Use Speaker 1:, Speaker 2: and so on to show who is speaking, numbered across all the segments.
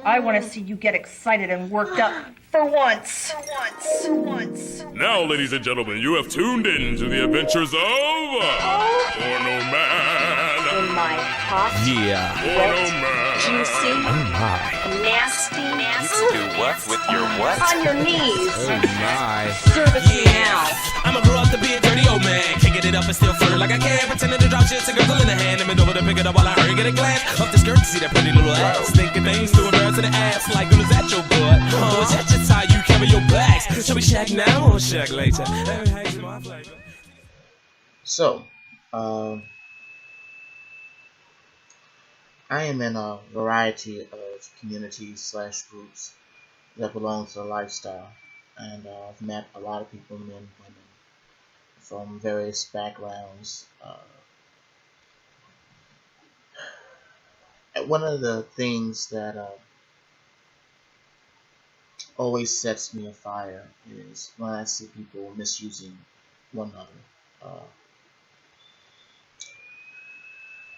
Speaker 1: I want to see you get excited and worked up for once. For once.
Speaker 2: Now, ladies and gentlemen, you have tuned in to the adventures of Porno Man.
Speaker 3: In my hot, wet, juicy, nasty,
Speaker 4: Do what with your what?
Speaker 3: on your knees.
Speaker 5: Oh my.
Speaker 3: Service me now.
Speaker 6: I'ma grow up to be a dirty old man. Kicking it up and still flirt like I can. Pretending to drop shit to girl in the hand. And bend over to pick it up while I hurry get a glance up the skirt to see that pretty little ass. Thinking things to embarrass to the ass. Like, girl, is that your butt? Or is that just how you carry your bags? Shall we shag now or shag later?
Speaker 7: So, I am in a variety of communities / groups that belong to the lifestyle, and I've met a lot of people, men, women, from various backgrounds. One of the things that always sets me afire is when I see people misusing one another.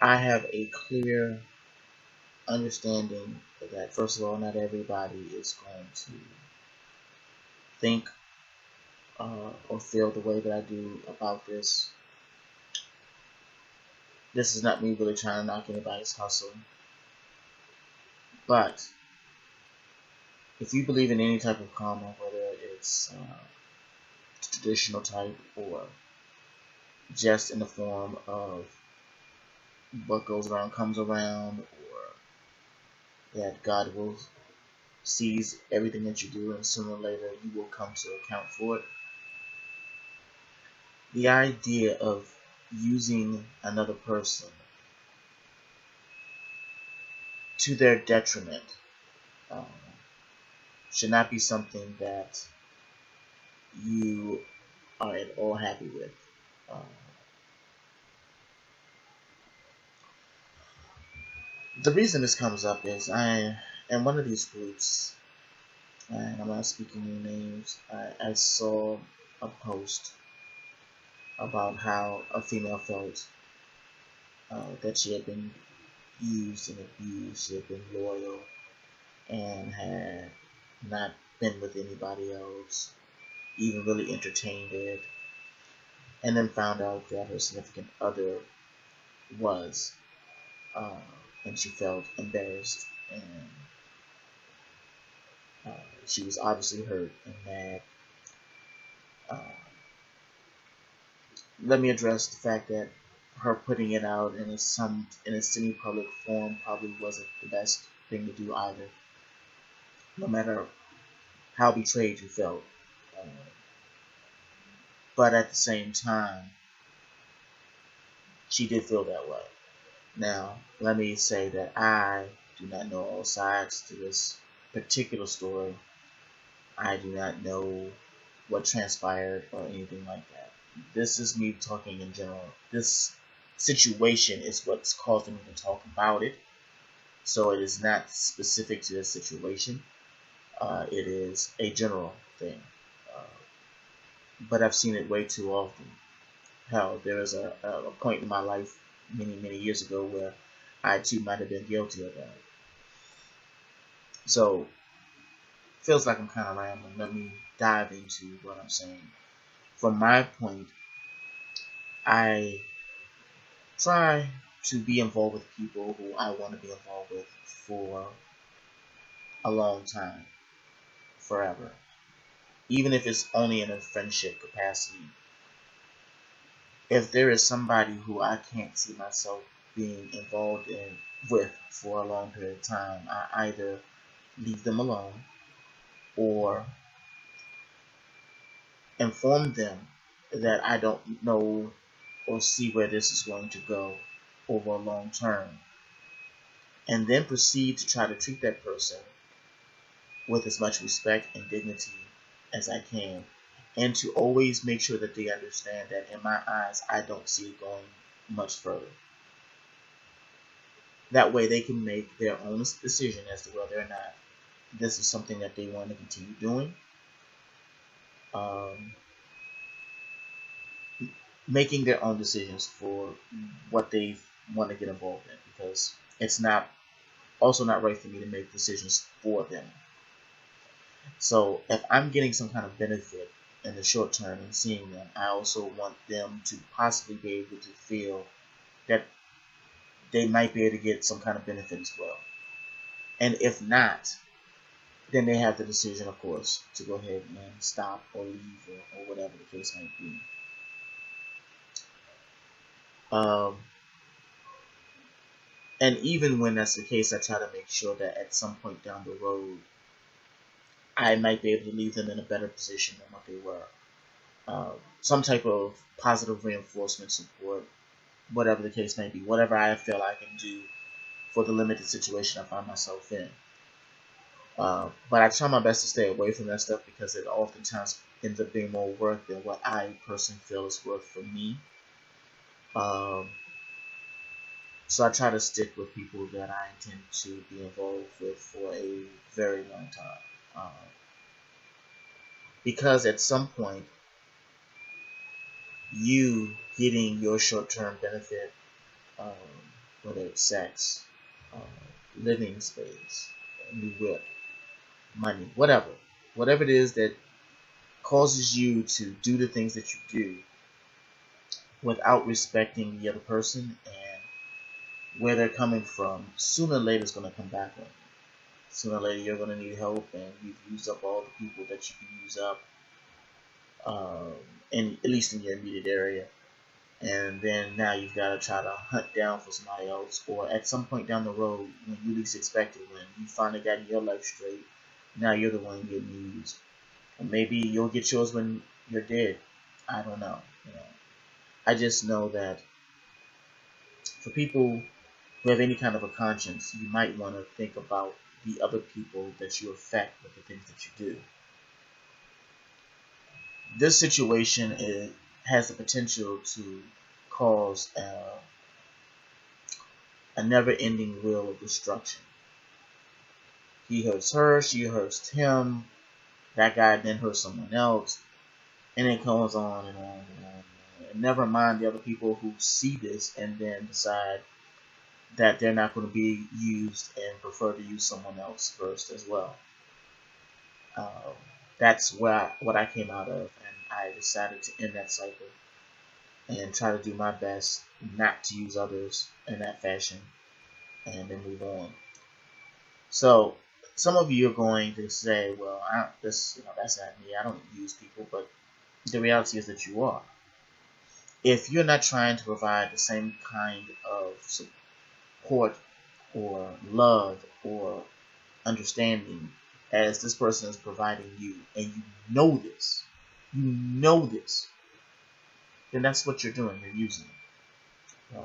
Speaker 7: I have a clear understanding that, first of all, not everybody is going to think or feel the way that I do about this. This is not me really trying to knock anybody's hustle. But if you believe in any type of karma, whether it's traditional type or just in the form of what goes around comes around, or that God will sees everything that you do and sooner or later you will come to account for it. The idea of using another person to their detriment should not be something that you are at all happy with. The reason this comes up is I in one of these groups, and I'm not speaking any names, I saw a post about how a female felt that she had been used and abused, she had been loyal and had not been with anybody else, even really entertained it, and then found out that her significant other was, and she felt embarrassed, and she was obviously hurt and mad. Let me address the fact that her putting it out in a semi-public form probably wasn't the best thing to do either, no matter how betrayed you felt. But at the same time, she did feel that way. Now, let me say that I do not know all sides to this particular story. I do not know what transpired or anything like that. This is me talking in general. This situation is what's causing me to talk about it. So it is not specific to this situation. It is a general thing. But I've seen it way too often. Hell, there was a point in my life many years ago where I too might have been guilty of that. So, feels like I'm kind of rambling. Let me dive into what I'm saying. From my point, I try to be involved with people who I want to be involved with for a long time, forever. Even if it's only in a friendship capacity. If there is somebody who I can't see myself being involved with for a long period of time, I either leave them alone or inform them that I don't know or see where this is going to go over a long term, and then proceed to try to treat that person with as much respect and dignity as I can, and to always make sure that they understand that in my eyes I don't see it going much further. That way they can make their own decision as to whether or not this is something that they want to continue doing. Making their own decisions for what they want to get involved in, because it's not also not right for me to make decisions for them. So if I'm getting some kind of benefit in the short term and seeing them, I also want them to possibly be able to feel that they might be able to get some kind of benefit as well. And if not, then they have the decision, of course, to go ahead and stop or leave or whatever the case might be. And even when that's the case, I try to make sure that at some point down the road, I might be able to leave them in a better position than what they were. Some type of positive reinforcement support, whatever the case may be, whatever I feel I can do for the limited situation I find myself in. But I try my best to stay away from that stuff because it oftentimes ends up being more work than what I personally feel is worth for me. So I try to stick with people that I intend to be involved with for a very long time. Because at some point, you getting your short-term benefit, whether it's sex, living space, new whip, money, whatever it is that causes you to do the things that you do without respecting the other person and where they're coming from, sooner or later it's going to come back on you. Sooner or later you're going to need help, and you've used up all the people that you can use up, at least in your immediate area. And then now you've got to try to hunt down for somebody else, or at some point down the road when you least expect it, when you finally got your life straight, now you're the one getting used. Or maybe you'll get yours when you're dead. I don't know. I just know that for people who have any kind of a conscience, you might want to think about the other people that you affect with the things that you do. This situation has the potential to cause a never-ending wheel of destruction. He hurts her, she hurts him, that guy then hurts someone else, and it goes on and on and on and on. And never mind the other people who see this and then decide that they're not going to be used and prefer to use someone else first as well. That's what I came out of, and I decided to end that cycle and try to do my best not to use others in that fashion and then move on. So some of you are going to say, well, that's not me. I don't use people, but the reality is that you are. If you're not trying to provide the same kind of support or love or understanding as this person is providing you, and you know this, then that's what you're doing. You're using it.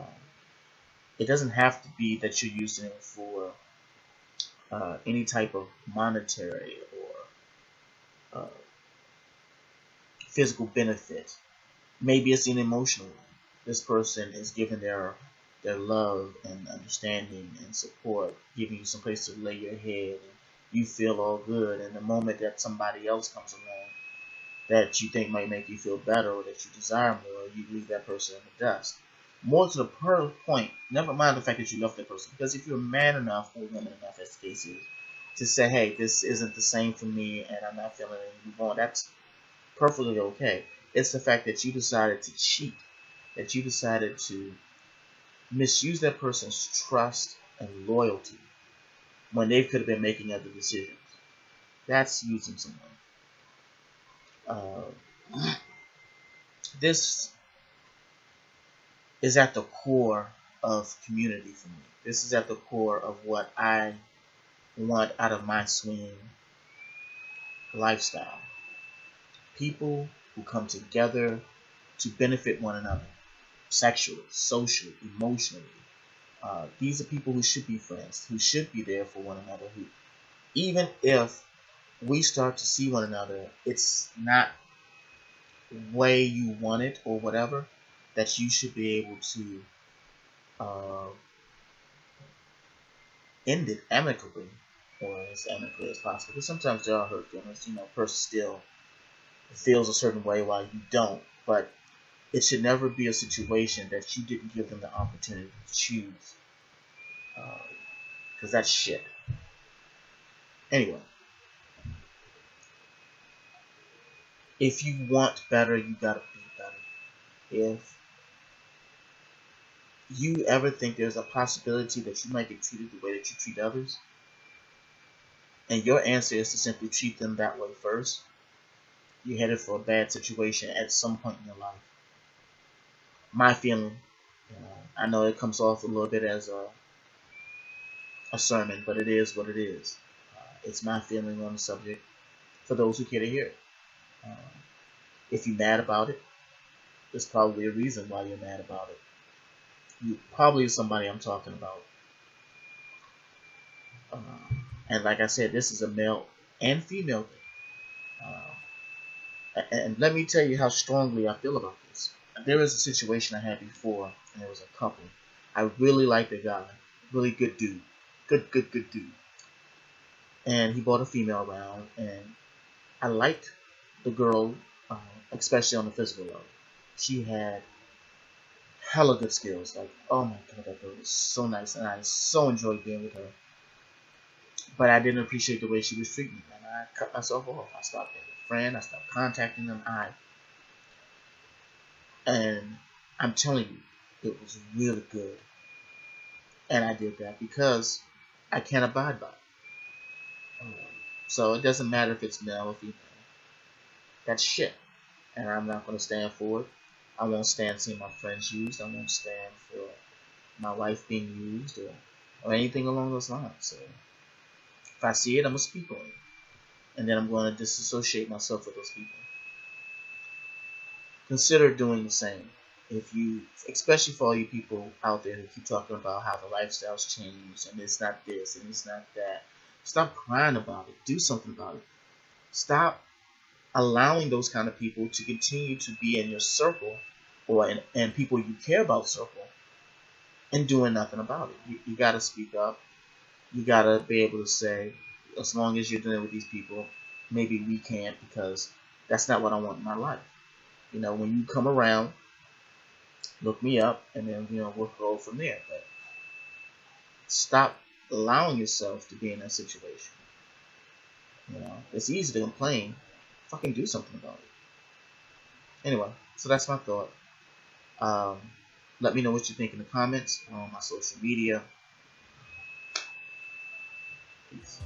Speaker 7: It doesn't have to be that you're using it for any type of monetary or physical benefit. Maybe it's an emotional one. This person is giving their love and understanding and support, giving you some place to lay your head, and you feel all good. And the moment that somebody else comes along that you think might make you feel better or that you desire more, you leave that person in the dust. More to the point, never mind the fact that you love that person, because if you're man enough or woman enough, as the case is, to say, hey, this isn't the same for me and I'm not feeling it and move on, that's perfectly okay. It's the fact that you decided to cheat, that you decided to misuse that person's trust and loyalty when they could have been making other decisions. That's using someone. This is at the core of community for me. This is at the core of what I want out of my swinging lifestyle. People who come together to benefit one another, sexually, socially, emotionally. These are people who should be friends, who should be there for one another, who, even if we start to see one another, it's not the way you want it or whatever, that you should be able to end it amicably, or as amicably as possible. Because sometimes there are hurt feelings. A person still feels a certain way while you don't, but it should never be a situation that you didn't give them the opportunity to choose. Because that's shit. Anyway. If you want better, you gotta be better. If you ever think there's a possibility that you might get treated the way that you treat others, and your answer is to simply treat them that way first, you're headed for a bad situation at some point in your life. My feeling, I know it comes off a little bit as a sermon, but it is what it is. It's my feeling on the subject for those who care to hear it. If you're mad about it, there's probably a reason why you're mad about it. You probably is somebody I'm talking about. And like I said, this is a male and female thing. And let me tell you how strongly I feel about this. There was a situation I had before, and there was a couple. I really liked the guy. Really good dude. Good dude. And he brought a female around, and I liked the girl, especially on the physical level. She had hella good skills. Like, oh my god, that girl was so nice, and I so enjoyed being with her. But I didn't appreciate the way she was treating me, and I cut myself off. I stopped being a friend. I stopped contacting them. And I'm telling you, it was really good. And I did that because I can't abide by it. So it doesn't matter if it's male or female. That's shit. And I'm not going to stand for it. I won't stand seeing my friends used. I won't stand for my wife being used or anything along those lines. So if I see it, I'm going to speak on it. And then I'm going to disassociate myself with those people. Consider doing the same. If you, especially for all you people out there who keep talking about how the lifestyle's changed and it's not this and it's not that, stop crying about it. Do something about it. Stop allowing those kind of people to continue to be in your circle and people you care about circle and doing nothing about it. You got to speak up. You got to be able to say, as long as you're dealing with these people, maybe we can't, because that's not what I want in my life. When you come around, look me up, and then, we'll go from there. But stop allowing yourself to be in that situation. It's easy to complain. Fucking do something about it. Anyway, so that's my thought. Let me know what you think in the comments on my social media. Peace.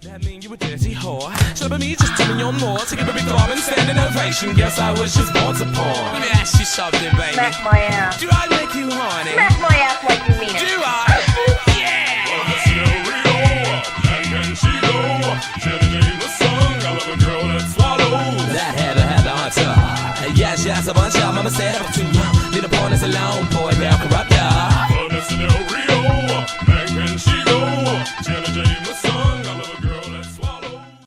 Speaker 6: That mean you a dirty whore? Should me just telling you more to give a big arm and stand an ovation? Guess I was just born to porn. Let me ask you something, baby.
Speaker 1: Smack my ass.
Speaker 6: Do I make you horny?
Speaker 1: Smack my ass like you mean it.
Speaker 6: Do I? Yeah!
Speaker 2: Well, the scenario, and can she go? Jenny was sung, I love a girl that swallows.
Speaker 6: That had the hunter. Yes, a bunch of mama said I'm too young. Need a porn is a long boy.